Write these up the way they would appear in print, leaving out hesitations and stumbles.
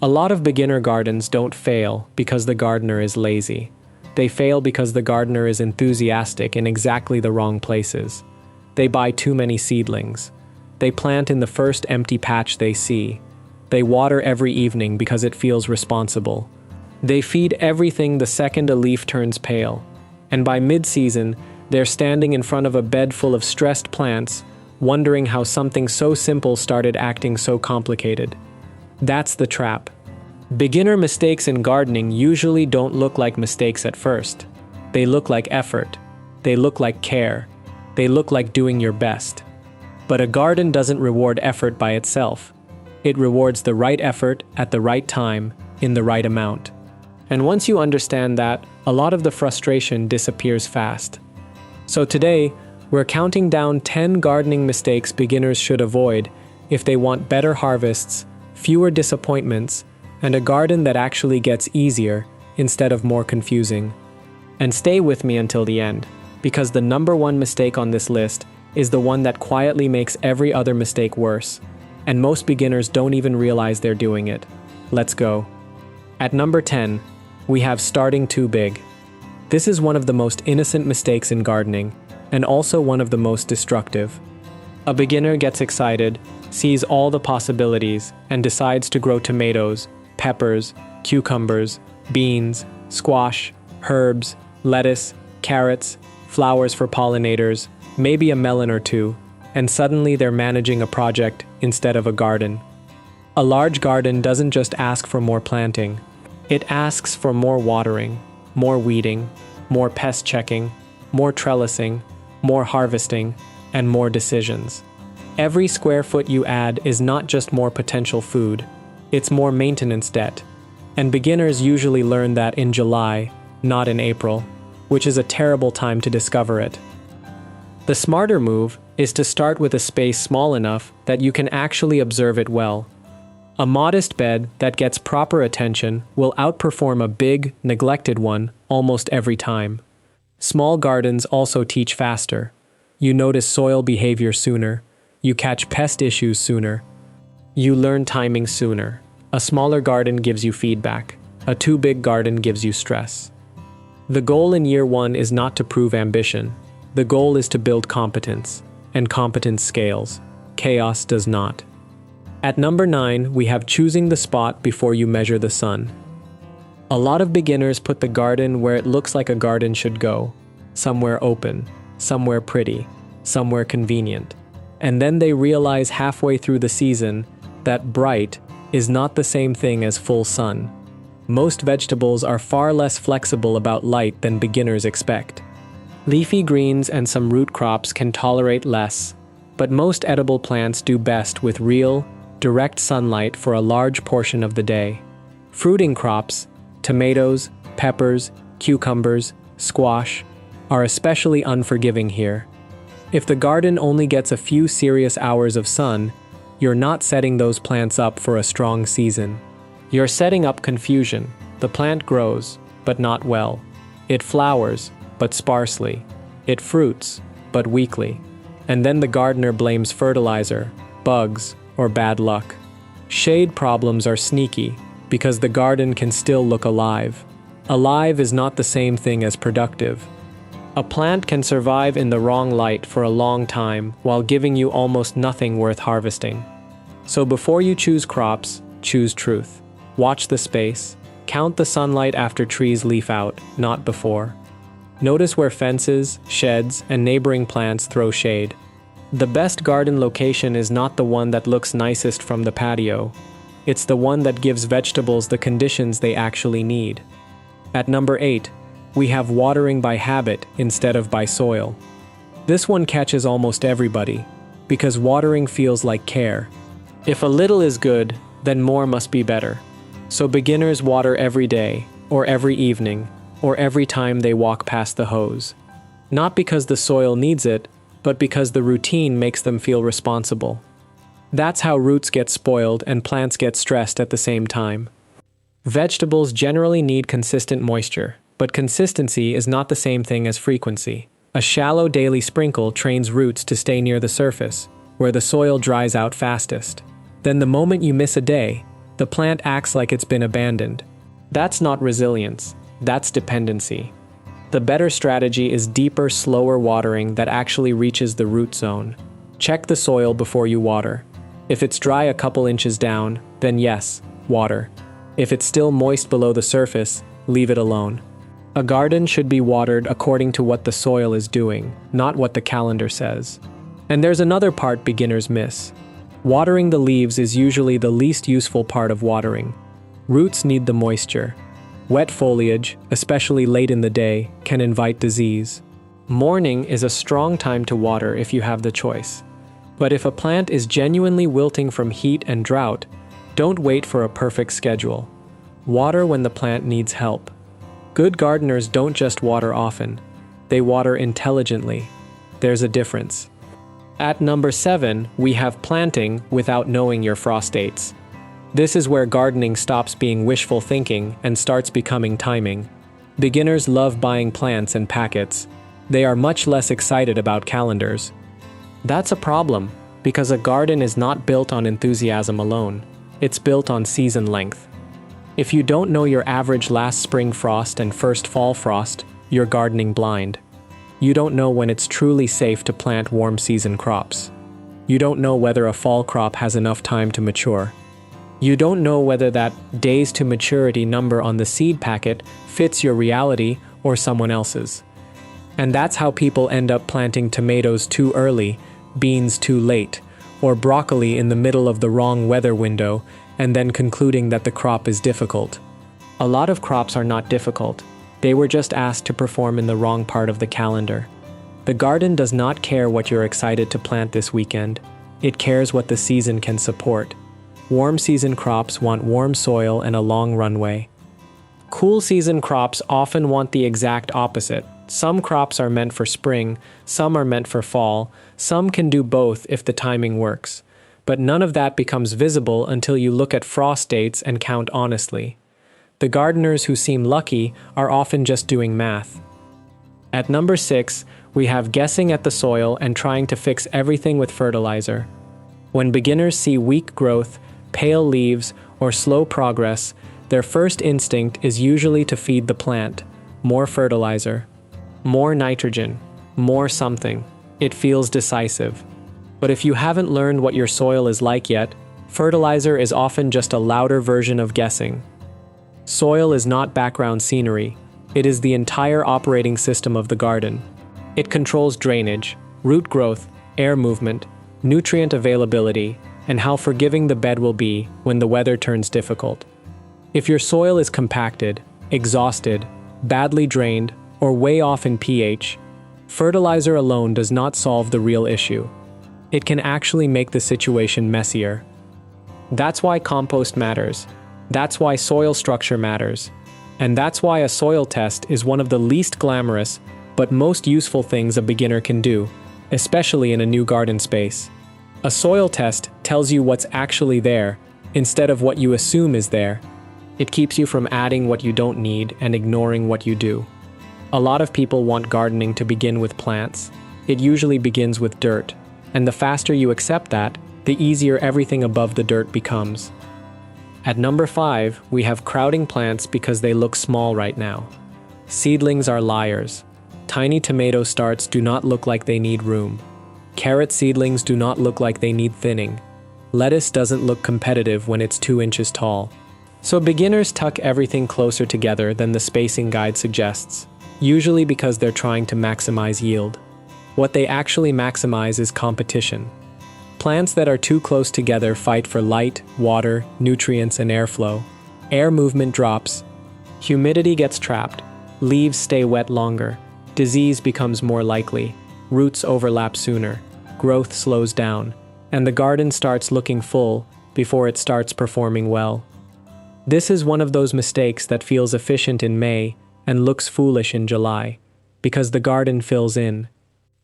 A lot of beginner gardens don't fail because the gardener is lazy. They fail because the gardener is enthusiastic in exactly the wrong places. They buy too many seedlings. They plant in the first empty patch they see. They water every evening because it feels responsible. They feed everything the second a leaf turns pale. And by mid-season, they're standing in front of a bed full of stressed plants, wondering how something so simple started acting so complicated. That's the trap. Beginner mistakes in gardening usually don't look like mistakes at first. They look like effort. They look like care. They look like doing your best. But a garden doesn't reward effort by itself. It rewards the right effort at the right time, in the right amount. And once you understand that, a lot of the frustration disappears fast. So today, we're counting down 10 gardening mistakes beginners should avoid if they want better harvests, fewer disappointments, and a garden that actually gets easier instead of more confusing. And stay with me until the end, because the number one mistake on this list is the one that quietly makes every other mistake worse, and most beginners don't even realize they're doing it. Let's go. At number 10, we have starting too big. This is one of the most innocent mistakes in gardening, and also one of the most destructive. A beginner gets excited, sees all the possibilities, and decides to grow tomatoes, peppers, cucumbers, beans, squash, herbs, lettuce, carrots, flowers for pollinators, maybe a melon or two, and suddenly they're managing a project instead of a garden. A large garden doesn't just ask for more planting. It asks for more watering, more weeding, more pest checking, more trellising, more harvesting, and more decisions. Every square foot you add is not just more potential food, it's more maintenance debt. And beginners usually learn that in July, not in April, which is a terrible time to discover it. The smarter move is to start with a space small enough that you can actually observe it well. A modest bed that gets proper attention will outperform a big, neglected one almost every time. Small gardens also teach faster. You notice soil behavior sooner. You catch pest issues sooner. You learn timing sooner. A smaller garden gives you feedback. A too big garden gives you stress. The goal in year one is not to prove ambition. The goal is to build competence. And competence scales. Chaos does not. At number 9, we have choosing the spot before you measure the sun. A lot of beginners put the garden where it looks like a garden should go. Somewhere open, somewhere pretty, somewhere convenient. And then they realize halfway through the season that bright is not the same thing as full sun. Most vegetables are far less flexible about light than beginners expect. Leafy greens and some root crops can tolerate less, but most edible plants do best with real, direct sunlight for a large portion of the day. Fruiting crops, tomatoes, peppers, cucumbers, squash, are especially unforgiving here. If the garden only gets a few serious hours of sun, you're not setting those plants up for a strong season. You're setting up confusion. The plant grows, but not well. It flowers, but sparsely. It fruits, but weakly. And then the gardener blames fertilizer, bugs, or bad luck. Shade problems are sneaky, because the garden can still look alive. Alive is not the same thing as productive. A plant can survive in the wrong light for a long time while giving you almost nothing worth harvesting. So before you choose crops, choose truth. Watch the space. Count the sunlight after trees leaf out, not before. Notice where fences, sheds, and neighboring plants throw shade. The best garden location is not the one that looks nicest from the patio. It's the one that gives vegetables the conditions they actually need. At number 8, we have watering by habit instead of by soil. This one catches almost everybody, because watering feels like care. If a little is good, then more must be better. So beginners water every day, or every evening, or every time they walk past the hose. Not because the soil needs it, but because the routine makes them feel responsible. That's how roots get spoiled and plants get stressed at the same time. Vegetables generally need consistent moisture, but consistency is not the same thing as frequency. A shallow daily sprinkle trains roots to stay near the surface, where the soil dries out fastest. Then the moment you miss a day, The plant acts like it's been abandoned. That's not resilience, that's dependency. The better strategy is deeper, slower watering that actually reaches the root zone. Check the soil before you water. If it's dry a couple inches down, then yes, water. If it's still moist below the surface, leave it alone. A garden should be watered according to what the soil is doing, not what the calendar says. And there's another part beginners miss. Watering the leaves is usually the least useful part of watering. Roots need the moisture. Wet foliage, especially late in the day, can invite disease. Morning is a strong time to water if you have the choice. But if a plant is genuinely wilting from heat and drought, don't wait for a perfect schedule. Water when the plant needs help. Good gardeners don't just water often. They water intelligently. There's a difference. At number 7, we have planting without knowing your frost dates. This is where gardening stops being wishful thinking and starts becoming timing. Beginners love buying plants in packets. They are much less excited about calendars. That's a problem, because a garden is not built on enthusiasm alone. It's built on season length. If you don't know your average last spring frost and first fall frost, you're gardening blind. You don't know when it's truly safe to plant warm season crops. You don't know whether a fall crop has enough time to mature. You don't know whether that days to maturity number on the seed packet fits your reality or someone else's. And that's how people end up planting tomatoes too early, beans too late, or broccoli in the middle of the wrong weather window, and then concluding that the crop is difficult. A lot of crops are not difficult. They were just asked to perform in the wrong part of the calendar. The garden does not care what you're excited to plant this weekend. It cares what the season can support. Warm season crops want warm soil and a long runway. Cool season crops often want the exact opposite. Some crops are meant for spring, some are meant for fall, some can do both if the timing works. But none of that becomes visible until you look at frost dates and count honestly. The gardeners who seem lucky are often just doing math. At number 6, we have guessing at the soil and trying to fix everything with fertilizer. When beginners see weak growth, pale leaves, or slow progress, their first instinct is usually to feed the plant more fertilizer, more nitrogen, more something. It feels decisive. But if you haven't learned what your soil is like yet, fertilizer is often just a louder version of guessing. Soil is not background scenery. It is the entire operating system of the garden. It controls drainage, root growth, air movement, nutrient availability, and how forgiving the bed will be when the weather turns difficult. If your soil is compacted, exhausted, badly drained, or way off in pH, fertilizer alone does not solve the real issue. It can actually make the situation messier. That's why compost matters. That's why soil structure matters. And that's why a soil test is one of the least glamorous but most useful things a beginner can do, especially in a new garden space. A soil test tells you what's actually there, instead of what you assume is there. It keeps you from adding what you don't need and ignoring what you do. A lot of people want gardening to begin with plants. It usually begins with dirt, and the faster you accept that, the easier everything above the dirt becomes. At number 5, we have crowding plants because they look small right now. Seedlings are liars. Tiny tomato starts do not look like they need room. Carrot seedlings do not look like they need thinning. Lettuce doesn't look competitive when it's 2 inches tall. So beginners tuck everything closer together than the spacing guide suggests, usually because they're trying to maximize yield. What they actually maximize is competition. Plants that are too close together fight for light, water, nutrients, and airflow. Air movement drops. Humidity gets trapped. Leaves stay wet longer. Disease becomes more likely. Roots overlap sooner. Growth slows down. And the garden starts looking full before it starts performing well. This is one of those mistakes that feels efficient in May and looks foolish in July, because the garden fills in.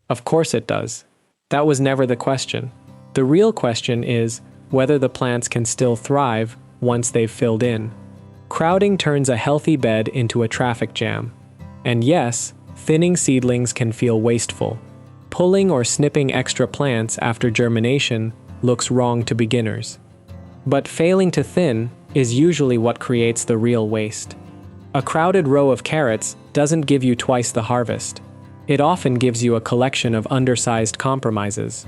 Of course it does. That was never the question. The real question is whether the plants can still thrive once they've filled in. Crowding turns a healthy bed into a traffic jam. And yes, thinning seedlings can feel wasteful. Pulling or snipping extra plants after germination looks wrong to beginners. But failing to thin is usually what creates the real waste. A crowded row of carrots doesn't give you twice the harvest. It often gives you a collection of undersized compromises.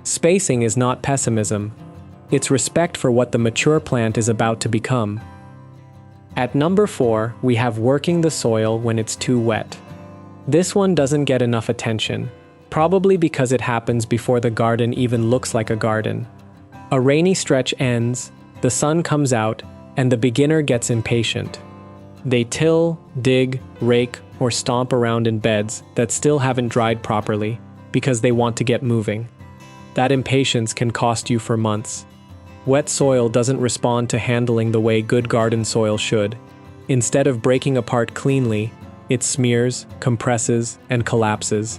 Spacing is not pessimism. It's respect for what the mature plant is about to become. At number 4, we have working the soil when it's too wet. This one doesn't get enough attention, probably because it happens before the garden even looks like a garden. A rainy stretch ends, the sun comes out, and the beginner gets impatient. They till, dig, rake, or stomp around in beds that still haven't dried properly because they want to get moving. That impatience can cost you for months. Wet soil doesn't respond to handling the way good garden soil should. Instead of breaking apart cleanly, it smears, compresses, and collapses.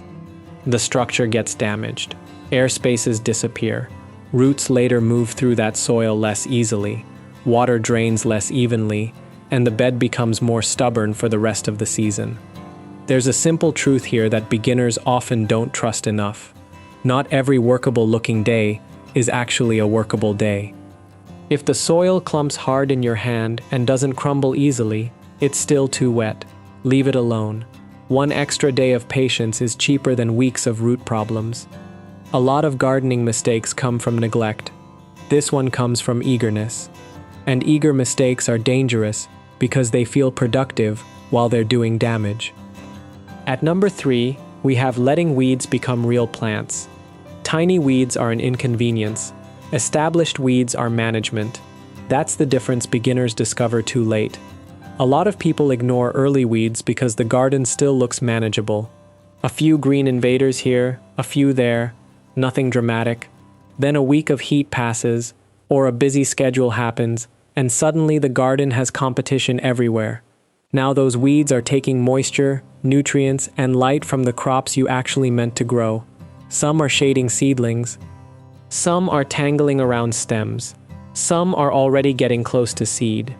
The structure gets damaged. Air spaces disappear. Roots later move through that soil less easily. Water drains less evenly, and the bed becomes more stubborn for the rest of the season. There's a simple truth here that beginners often don't trust enough. Not every workable-looking day is actually a workable day. If the soil clumps hard in your hand and doesn't crumble easily, it's still too wet. Leave it alone. One extra day of patience is cheaper than weeks of root problems. A lot of gardening mistakes come from neglect. This one comes from eagerness. And eager mistakes are dangerous because they feel productive while they're doing damage. At number 3, we have letting weeds become real plants. Tiny weeds are an inconvenience. Established weeds are management. That's the difference beginners discover too late. A lot of people ignore early weeds because the garden still looks manageable. A few green invaders here, a few there, nothing dramatic. Then a week of heat passes, or a busy schedule happens, and suddenly the garden has competition everywhere. Now those weeds are taking moisture, nutrients, and light from the crops you actually meant to grow. Some are shading seedlings. Some are tangling around stems. Some are already getting close to seed.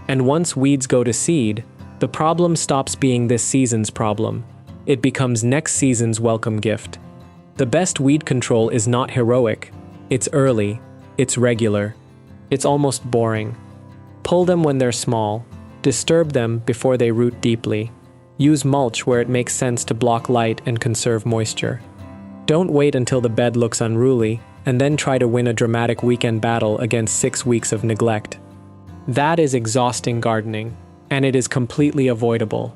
And once weeds go to seed, the problem stops being this season's problem. It becomes next season's welcome gift. The best weed control is not heroic. It's early. It's regular. It's almost boring. Pull them when they're small. Disturb them before they root deeply. Use mulch where it makes sense to block light and conserve moisture. Don't wait until the bed looks unruly and then try to win a dramatic weekend battle against 6 weeks of neglect. That is exhausting gardening, and it is completely avoidable.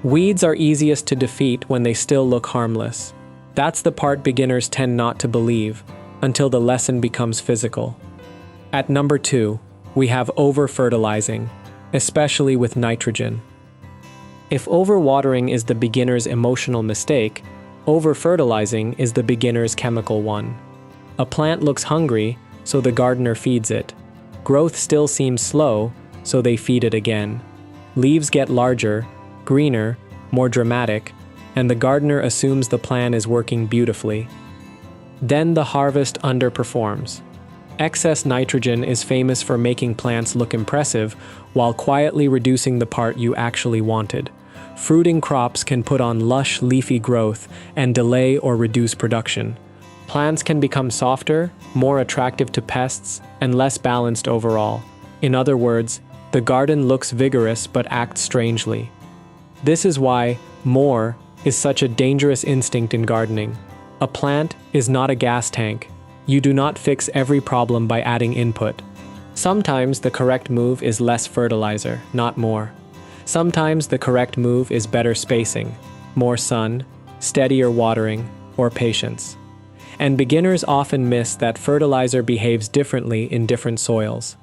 Weeds are easiest to defeat when they still look harmless. That's the part beginners tend not to believe, until the lesson becomes physical. At number 2, we have over-fertilizing, especially with nitrogen. If overwatering is the beginner's emotional mistake, over-fertilizing is the beginner's chemical one. A plant looks hungry, so the gardener feeds it. Growth still seems slow, so they feed it again. Leaves get larger, greener, more dramatic, and the gardener assumes the plan is working beautifully. Then the harvest underperforms. Excess nitrogen is famous for making plants look impressive while quietly reducing the part you actually wanted. Fruiting crops can put on lush, leafy growth and delay or reduce production. Plants can become softer, more attractive to pests, and less balanced overall. In other words, the garden looks vigorous but acts strangely. This is why more is such a dangerous instinct in gardening. A plant is not a gas tank. You do not fix every problem by adding input. Sometimes the correct move is less fertilizer, not more. Sometimes the correct move is better spacing, more sun, steadier watering, or patience. And beginners often miss that fertilizer behaves differently in different soils.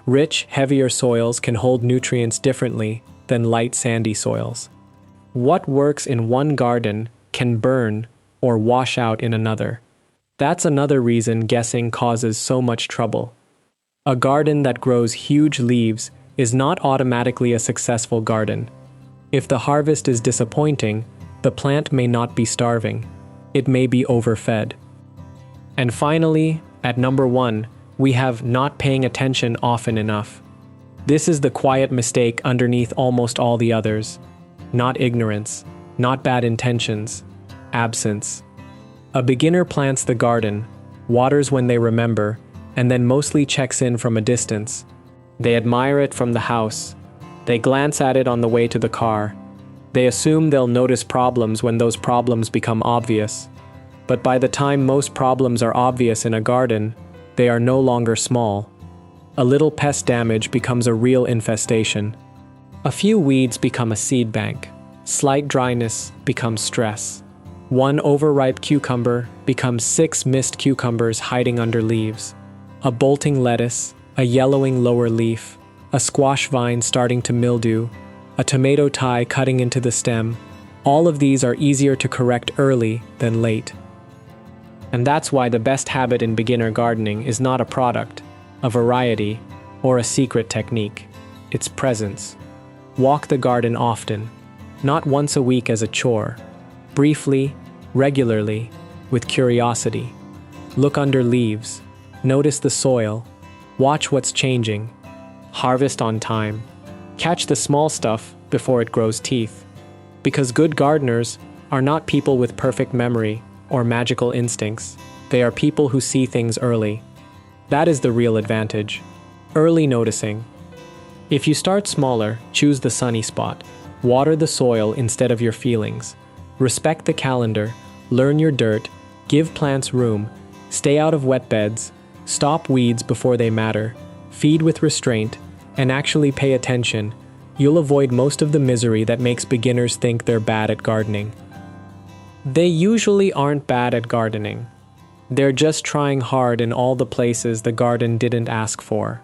Rich, heavier soils can hold nutrients differently than light, sandy soils. What works in one garden can burn or wash out in another. That's another reason guessing causes so much trouble. A garden that grows huge leaves is not automatically a successful garden. If the harvest is disappointing, the plant may not be starving. It may be overfed. And finally, at number 1, we have not paying attention often enough. This is the quiet mistake underneath almost all the others. Not ignorance, not bad intentions, absence. A beginner plants the garden, waters when they remember, and then mostly checks in from a distance. They admire it from the house. They glance at it on the way to the car. They assume they'll notice problems when those problems become obvious. But by the time most problems are obvious in a garden, they are no longer small. A little pest damage becomes a real infestation. A few weeds become a seed bank. Slight dryness becomes stress. One overripe cucumber becomes 6 missed cucumbers hiding under leaves. A bolting lettuce, a yellowing lower leaf, a squash vine starting to mildew, a tomato tie cutting into the stem. All of these are easier to correct early than late. And that's why the best habit in beginner gardening is not a product, a variety, or a secret technique. It's presence. Walk the garden often, not once a week as a chore. Briefly, regularly, with curiosity. Look under leaves. Notice the soil. Watch what's changing. Harvest on time. Catch the small stuff before it grows teeth. Because good gardeners are not people with perfect memory or magical instincts. They are people who see things early. That is the real advantage. Early noticing. If you start smaller, choose the sunny spot. Water the soil instead of your feelings. Respect the calendar. Learn your dirt. Give plants room. Stay out of wet beds. Stop weeds before they matter. Feed with restraint. And actually pay attention. You'll avoid most of the misery that makes beginners think they're bad at gardening. They usually aren't bad at gardening. They're just trying hard in all the places the garden didn't ask for.